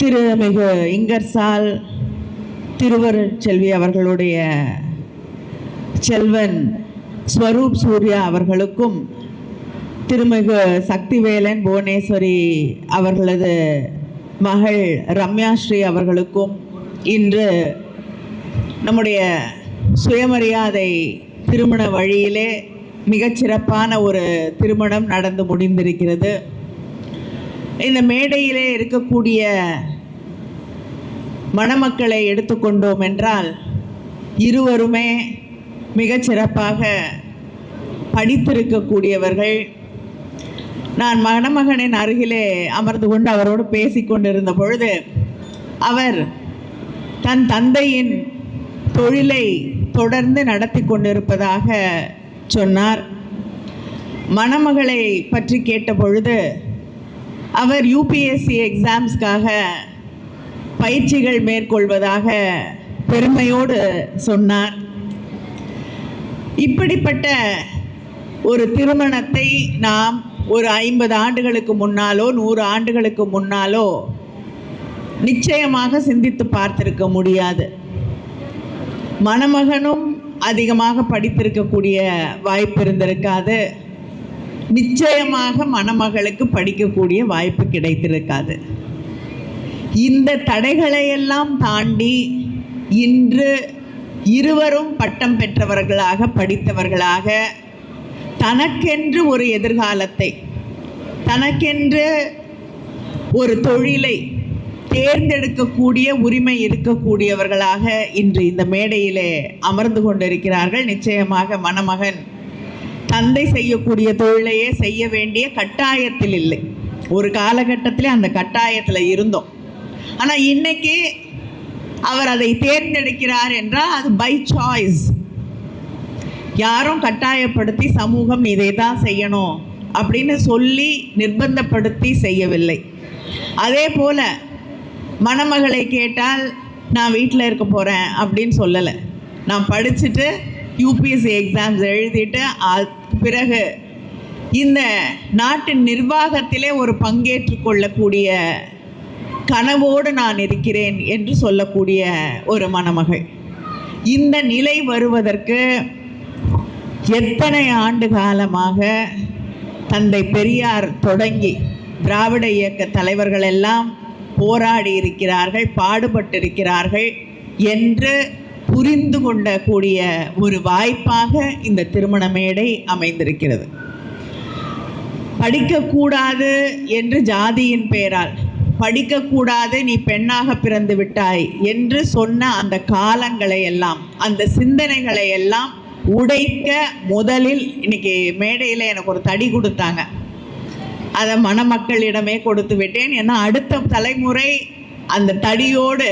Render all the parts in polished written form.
திருமிகு இங்கர்சால் திருவருட்செல்வி அவர்களுடைய செல்வன் ஸ்வரூப் சூர்யா அவர்களுக்கும் திருமிகு சக்திவேலன் புவனேஸ்வரி அவர்களது மகள் ரம்யாஸ்ரீ அவர்களுக்கும் இன்று நம்முடைய சுயமரியாதை திருமண வழியிலே மிகச்சிறப்பான ஒரு திருமணம் நடந்து முடிந்திருக்கிறது. இந்த மேடையிலே இருக்கக்கூடிய மணமக்களை எடுத்துக்கொண்டோம் என்றால் இருவருமே மிகச்சிறப்பாக படித்திருக்கக்கூடியவர்கள். நான் மணமகனின் அருகிலே அமர்ந்து கொண்டு அவரோடு பேசிக்கொண்டிருந்த பொழுது அவர் தன் தந்தையின் தொழிலை தொடர்ந்து நடத்தி கொண்டிருப்பதாக சொன்னார். மணமகளை பற்றி கேட்ட பொழுது அவர் யூபிஎஸ்சி எக்ஸாம்ஸ்க்காக பயிற்சிகள் மேற்கொள்வதாக பெருமையோடு சொன்னார். இப்படிப்பட்ட ஒரு திருமணத்தை நாம் ஒரு 50 ஆண்டுகளுக்கு முன்னாலோ 100 ஆண்டுகளுக்கு முன்னாலோ நிச்சயமாக சிந்தித்து பார்த்திருக்க முடியாது. மணமகனும் அதிகமாக படித்திருக்கக்கூடிய வாய்ப்பு இருந்திருக்காது. நிச்சயமாக மணமகளுக்கு படிக்கக்கூடிய வாய்ப்பு கிடைத்திருக்காது. இந்த தடைகளையெல்லாம் தாண்டி இன்று இருவரும் பட்டம் பெற்றவர்களாக படித்தவர்களாக தனக்கென்று ஒரு எதிர்காலத்தை, தனக்கென்று ஒரு தொழிலை தேர்ந்தெடுக்கக்கூடிய உரிமை இருக்கக்கூடியவர்களாக இன்று இந்த மேடையிலே அமர்ந்து கொண்டிருக்கிறார்கள். நிச்சயமாக மணமகன் தந்தை செய்யக்கூடிய தொழிலையே செய்ய வேண்டிய கட்டாயத்தில் இல்லை. ஒரு காலகட்டத்தில் அந்த கட்டாயத்தில் இருந்தோம். ஆனால் இன்னைக்கு அவர் அதை தேர்ந்தெடுக்கிறார் என்றால் அது பை சாய்ஸ். யாரும் கட்டாயப்படுத்தி சமூகம் இதை தான் செய்யணும் அப்படின்னு சொல்லி நிர்பந்தப்படுத்தி செய்யவில்லை. அதே போல் மணமகளை கேட்டால் நான் வீட்டில் இருக்க போகிறேன் அப்படின்னு சொல்லலை. நான் படிச்சுட்டு யூபிஎஸ்சி எக்ஸாம்ஸ் எழுதிட்டு பிறகு இந்த நாட்டின் நிர்வாகத்திலே ஒரு பங்கேற்று கொள்ளக்கூடிய கனவோடு நான் இருக்கிறேன் என்று சொல்லக்கூடிய ஒரு மணமகள். இந்த நிலை வருவதற்கு எத்தனை ஆண்டு காலமாக தந்தை பெரியார் தொடங்கி திராவிட இயக்க தலைவர்கள் எல்லாம் போராடி இருக்கிறார்கள், பாடுபட்டிருக்கிறார்கள் என்று புரிந்து கொண்டக்கூடிய ஒரு வாய்ப்பாக இந்த திருமண மேடை அமைந்திருக்கிறது. படிக்கக்கூடாது என்று ஜாதியின் பெயரால், படிக்கக்கூடாது நீ பெண்ணாக பிறந்து விட்டாய் என்று சொன்ன அந்த காலங்களை எல்லாம், அந்த சிந்தனைகளை எல்லாம் உடைக்க முதலில் இன்னைக்கு மேடையில் எனக்கு ஒரு தடி கொடுத்தாங்க. அதை மணமக்களிடமே கொடுத்து விட்டேன். ஏன்னா அடுத்த தலைமுறை அந்த தடியோடு,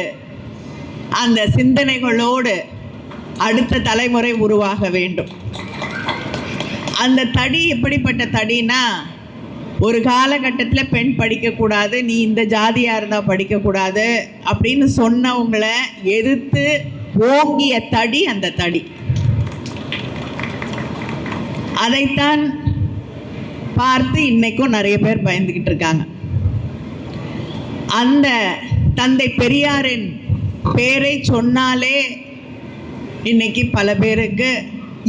அந்த சிந்தனைகளோடு அடுத்த தலைமுறை உருவாக வேண்டும். அந்த தடி எப்படிப்பட்ட தடினா, ஒரு காலகட்டத்தில் பெண் படிக்கக்கூடாது, நீ இந்த ஜாதியாக இருந்தால் படிக்கக்கூடாது அப்படின்னு சொன்னவங்களை எதிர்த்து ஓங்கிய தடி அந்த தடி. அதைத்தான் பார்த்து இன்னைக்கும் நிறைய பேர் பயந்துக்கிட்டு இருக்காங்க. அந்த தந்தை பெரியாரின் பேரை சொன்னாலே இன்னைக்கு பல பேருக்கு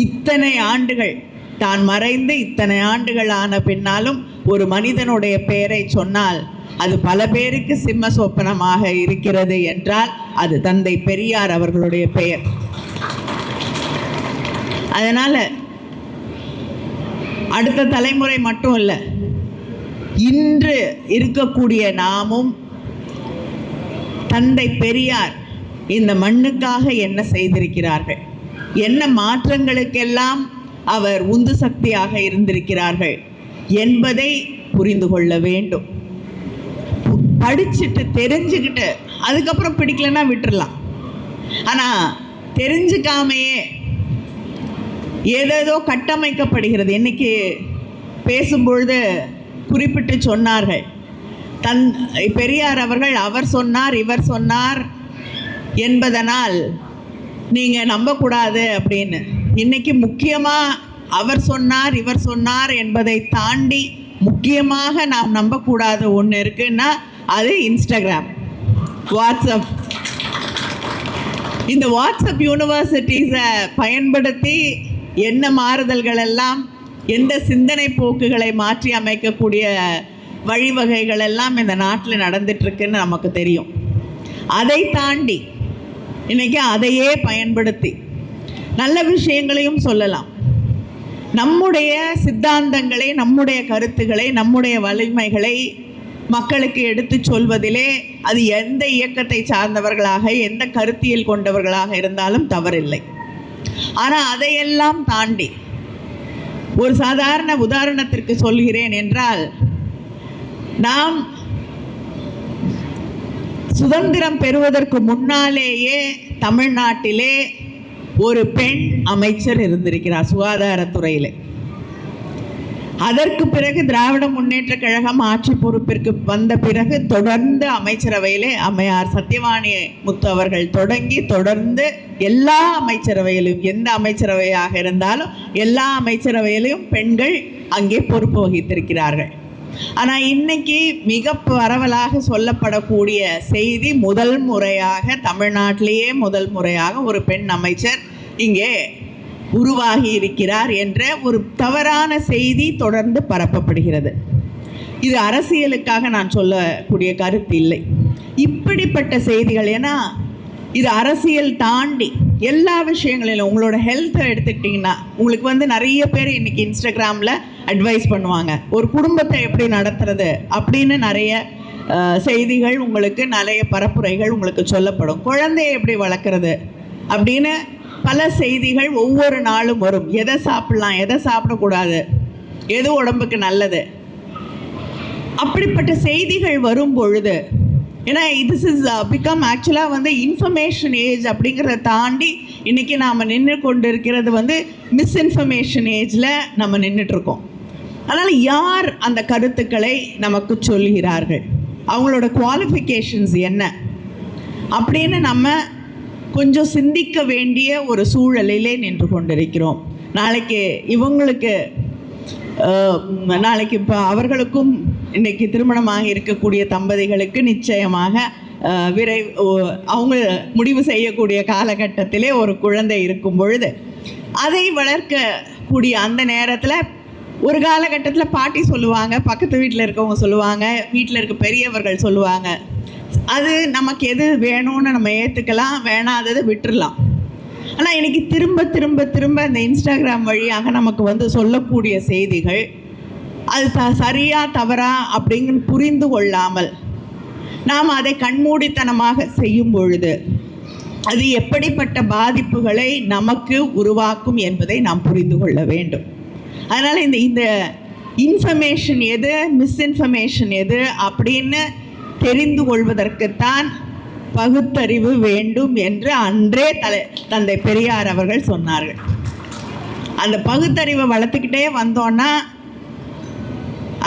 இத்தனை ஆண்டுகள், தான் மறைந்து இத்தனை ஆண்டுகள் ஆன பின்னாலும் ஒரு மனிதனுடைய பெயரை சொன்னால் அது பல பேருக்கு சிம்ம சொப்பனமாக இருக்கிறது என்றால் அது தந்தை பெரியார் அவர்களுடைய பெயர். அதனால் அடுத்த தலைமுறை மட்டும் இல்லை, இன்று இருக்கக்கூடிய நாமும் தந்தை பெரியார் இந்த மண்ணுக்காக என்ன செய்திருக்கிறார்கள், என்ன மாற்றங்களுக்கெல்லாம் அவர் உந்து சக்தியாக இருந்திருக்கிறார்கள் என்பதை புரிந்து கொள்ள வேண்டும். படிச்சுட்டு தெரிஞ்சுக்கிட்டு அதுக்கப்புறம் பிடிக்கலன்னா விட்டுடலாம். ஆனால் தெரிஞ்சுக்காமையே ஏதேதோ கட்டமைக்கப்படுகிறது. இன்னைக்கு பேசும்பொழுது குறிப்பிட்டு சொன்னார்கள், பெரியார் அவர்கள் அவர் சொன்னார் இவர் சொன்னார் என்பதனால் நீங்கள் நம்பக்கூடாது அப்படின்னு. இன்னைக்கு முக்கியமாக அவர் சொன்னார் இவர் சொன்னார் என்பதை தாண்டி முக்கியமாக நாம் நம்பக்கூடாத ஒன்று இருக்குன்னா அது இன்ஸ்டாகிராம். வாட்ஸ்அப். இந்த வாட்ஸ்அப் யூனிவர்சிட்டிஸை பயன்படுத்தி என்ன மாறுதல்கள் எல்லாம், எந்த சிந்தனை போக்குகளை மாற்றி அமைக்கக்கூடிய வழிவகைகள் எல்லாம் இந்த நாட்டில் நடந்துட்டுருக்குன்னு நமக்கு தெரியும். அதை தாண்டி இன்றைக்கி அதையே பயன்படுத்தி நல்ல விஷயங்களையும் சொல்லலாம். நம்முடைய சித்தாந்தங்களை, நம்முடைய கருத்துக்களை, நம்முடைய வலிமைகளை மக்களுக்கு எடுத்து சொல்வதிலே அது எந்த இயக்கத்தை சார்ந்தவர்களாக, எந்த கருத்தியல் கொண்டவர்களாக இருந்தாலும் தவறில்லை. ஆனால் அதையெல்லாம் தாண்டி ஒரு சாதாரண உதாரணத்திற்கு சொல்கிறேன் என்றால், நாம் சுதந்திரம் பெறுவதற்கு முன்னாலேயே தமிழ்நாட்டிலே ஒரு பெண் அமைச்சர் இருந்திருக்கிறார் சுகாதாரத்துறையில். அதற்கு பிறகு திராவிட முன்னேற்ற கழகம் ஆட்சி பொறுப்பிற்கு வந்த பிறகு தொடர்ந்து அமைச்சரவையிலே அம்மையார் சத்யவாணி முத்து அவர்கள் தொடர்ந்து எல்லா அமைச்சரவையிலும், எந்த அமைச்சரவையாக இருந்தாலும் எல்லா அமைச்சரவையிலும் பெண்கள் அங்கே பொறுப்பு வகித்திருக்கிறார்கள். ஆனால் இன்னைக்கு மிக பரவலாக சொல்லப்படக்கூடிய செய்தி, முதல் முறையாக தமிழ்நாட்டிலேயே முதல் முறையாக ஒரு பெண் அமைச்சர் இங்கே உருவாகி இருக்கிறார் என்ற ஒரு தவறான செய்தி தொடர்ந்து பரப்பப்படுகிறது. இது அரசியலுக்காக நான் சொல்லக்கூடிய கருத்து இல்லை. இப்படிப்பட்ட செய்திகள், ஏன்னா இது அரசியல் தாண்டி எல்லா விஷயங்களிலும், உங்களோட ஹெல்த்தை எடுத்துக்கிட்டிங்கன்னா உங்களுக்கு நிறைய பேர் இன்றைக்கி இன்ஸ்டாகிராமில் அட்வைஸ் பண்ணுவாங்க, ஒரு குடும்பத்தை எப்படி நடத்துறது அப்படின்னு நிறைய செய்திகள் உங்களுக்கு, நிறைய பரப்புரைகள் உங்களுக்கு சொல்லப்படும். குழந்தையை எப்படி வளர்க்குறது அப்படின்னு பல செய்திகள் ஒவ்வொரு நாளும் வரும். எதை சாப்பிடலாம், எதை சாப்பிடக்கூடாது, எது உடம்புக்கு நல்லது, அப்படிப்பட்ட செய்திகள் வரும் பொழுது, ஏன்னா திஸ் இஸ் பிகம் ஆக்சுவலாக இன்ஃபர்மேஷன் ஏஜ் அப்படிங்கிறத தாண்டி இன்றைக்கி நாம் நின்று கொண்டு இருக்கிறது மிஸ்இன்ஃபர்மேஷன் ஏஜில் நம்ம நின்றுட்டுருக்கோம். அதனால் யார் அந்த கருத்துக்களை நமக்கு சொல்கிறார்கள், அவங்களோட குவாலிஃபிகேஷன்ஸ் என்ன அப்படின்னு நம்ம கொஞ்சம் சிந்திக்க வேண்டிய ஒரு சூழலிலே நின்று கொண்டிருக்கிறோம். நாளைக்கு இவங்களுக்கு, நாளைக்கு இப்போ அவர்களுக்கும் இன்றைக்கி திருமணமாக இருக்கக்கூடிய தம்பதிகளுக்கு நிச்சயமாக அவங்க முடிவு செய்யக்கூடிய காலகட்டத்திலே ஒரு குழந்தை இருக்கும் பொழுது அதை வளர்க்கக்கூடிய அந்த நேரத்தில் ஒரு காலகட்டத்தில் பாட்டி சொல்லுவாங்க, பக்கத்து வீட்டில் இருக்கவங்க சொல்லுவாங்க, வீட்டில் இருக்க பெரியவர்கள் சொல்லுவாங்க. அது நமக்கு எது வேணும்னு நம்ம ஏற்றுக்கலாம், வேணாததை விட்டுடலாம். ஆனால் இன்றைக்கி திரும்ப திரும்ப திரும்ப இந்த இன்ஸ்டாகிராம் வழியாக நமக்கு சொல்லக்கூடிய செய்திகள் அது சரியா தவறா அப்படிங்கிற புரிந்து கொள்ளாமல் நாம் அதை கண்மூடித்தனமாக செய்யும் பொழுது அது எப்படிப்பட்ட பாதிப்புகளை நமக்கு உருவாக்கும் என்பதை நாம் புரிந்து கொள்ள வேண்டும். அதனால் இந்த இன்ஃபர்மேஷன் எது, மிஸ்இன்ஃபர்மேஷன் எது அப்படின்னு தெரிந்து கொள்வதற்குத்தான் பகுத்தறிவு வேண்டும் என்று அன்றே தந்தை பெரியார் அவர்கள் சொன்னார்கள். அந்த பகுத்தறிவை வளர்த்துக்கிட்டே வந்தோன்னா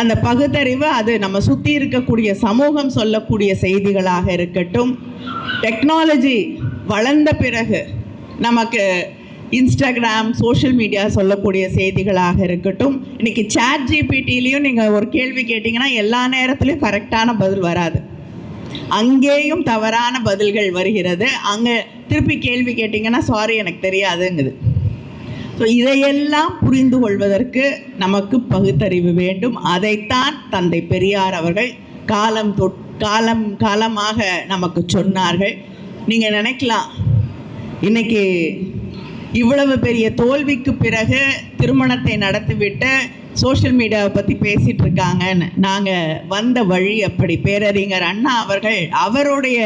அந்த பகுத்தறிவு அது நம்ம சுற்றி இருக்கக்கூடிய சமூகம் சொல்லக்கூடிய செய்திகளாக இருக்கட்டும், டெக்னாலஜி வளர்ந்த பிறகு நமக்கு இன்ஸ்டாகிராம், சோஷியல் மீடியா சொல்லக்கூடிய செய்திகளாக இருக்கட்டும். இன்றைக்கி சாட் ஜிபிடிலையும் நீங்கள் ஒரு கேள்வி கேட்டிங்கன்னா எல்லா நேரத்துலையும் கரெக்டான பதில் வராது, அங்கேயும் தவறான பதில்கள் வருகிறது. அங்கே திருப்பி கேள்வி கேட்டிங்கன்னா சாரி எனக்கு தெரியாதுங்குது. ஸோ இதையெல்லாம் புரிந்து கொள்வதற்கு நமக்கு பகுத்தறிவு வேண்டும். அதைத்தான் தந்தை பெரியார் அவர்கள் காலமாக நமக்கு சொன்னார்கள். நீங்கள் நினைக்கலாம், இன்றைக்கி இவ்வளவு பெரிய தோல்விக்கு பிறகு திருமணத்தை நடத்திவிட்டு சோஷியல் மீடியாவை பற்றி பேசிகிட்டு இருக்காங்கன்னு. நாங்கள் வந்த வழி அப்படி. பேரறிஞர் அண்ணா அவர்கள் அவருடைய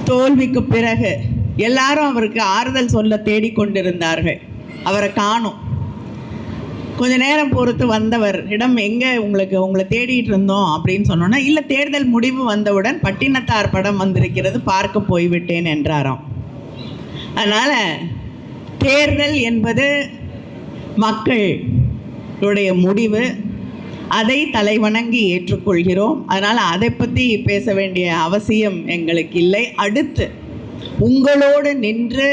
தோல்விக்கு பிறகு எல்லாரும் அவருக்கு ஆறுதல் சொல்ல தேடிக்கொண்டிருந்தார்கள். அவரை காணும். கொஞ்ச நேரம் பொறுத்து வந்தவர் இடம் எங்கே உங்களை தேடிட்டு இருந்தோம் அப்படின்னு சொன்னோன்னா, இல்லை தேர்தல் முடிவு வந்தவுடன் பட்டினத்தார் படம் வந்திருக்கிறது, பார்க்க போய்விட்டேன் என்றாராம். அதனால் தேர்தல் என்பது மக்களுடைய முடிவு, அதை தலைவணங்கி ஏற்றுக்கொள்கிறோம். அதனால் அதை பற்றி பேச வேண்டிய அவசியம் எங்களுக்கு இல்லை. அடுத்து உங்களோடு நின்று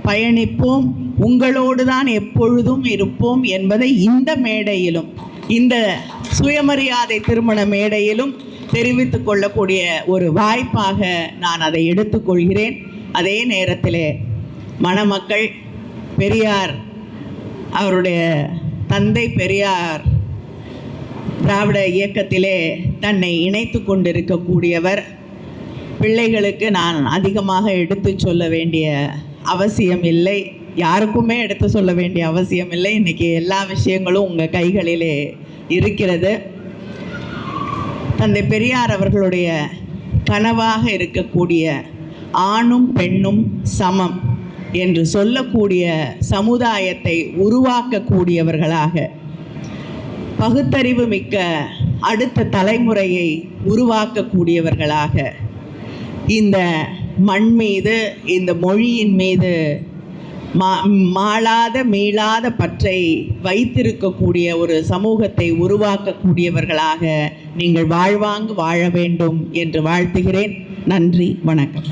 பயணிப்போம், உங்களோடு தான் எப்பொழுதும் இருப்போம் என்பதை இந்த மேடையிலும், இந்த சுயமரியாதை திருமண மேடையிலும் தெரிவித்துக் கொள்ளக்கூடிய ஒரு வாய்ப்பாக நான் அதை எடுத்துக்கொள்கிறேன். அதே நேரத்தில் மணமக்கள் பெரியார், அவருடைய தந்தை பெரியார் திராவிட இயக்கத்திலே தன்னை இணைத்து கொண்டிருக்கக்கூடியவர். பிள்ளைகளுக்கு நான் அதிகமாக எடுத்து சொல்ல வேண்டிய அவசியம் இல்லை, யாருக்குமே எடுத்து சொல்ல வேண்டிய அவசியம் இல்லை. இன்றைக்கி எல்லா விஷயங்களும் உங்கள் கைகளிலே இருக்கிறது. தந்தை பெரியார் அவர்களுடைய கனவாக இருக்கக்கூடிய ஆணும் பெண்ணும் சமம் என்று சொல்லக்கூடிய சமுதாயத்தை உருவாக்கக்கூடியவர்களாக, பகுத்தறிவு மிக்க அடுத்த தலைமுறையை உருவாக்கக்கூடியவர்களாக, இந்த மண் மீது, இந்த மொழியின் மீது மாளாத மீளாத பற்றை வைத்திருக்கக்கூடிய ஒரு சமூகத்தை உருவாக்கக்கூடியவர்களாக நீங்கள் வாழ்வாங்கு வாழ வேண்டும் என்று வாழ்த்துகிறேன். நன்றி, வணக்கம்.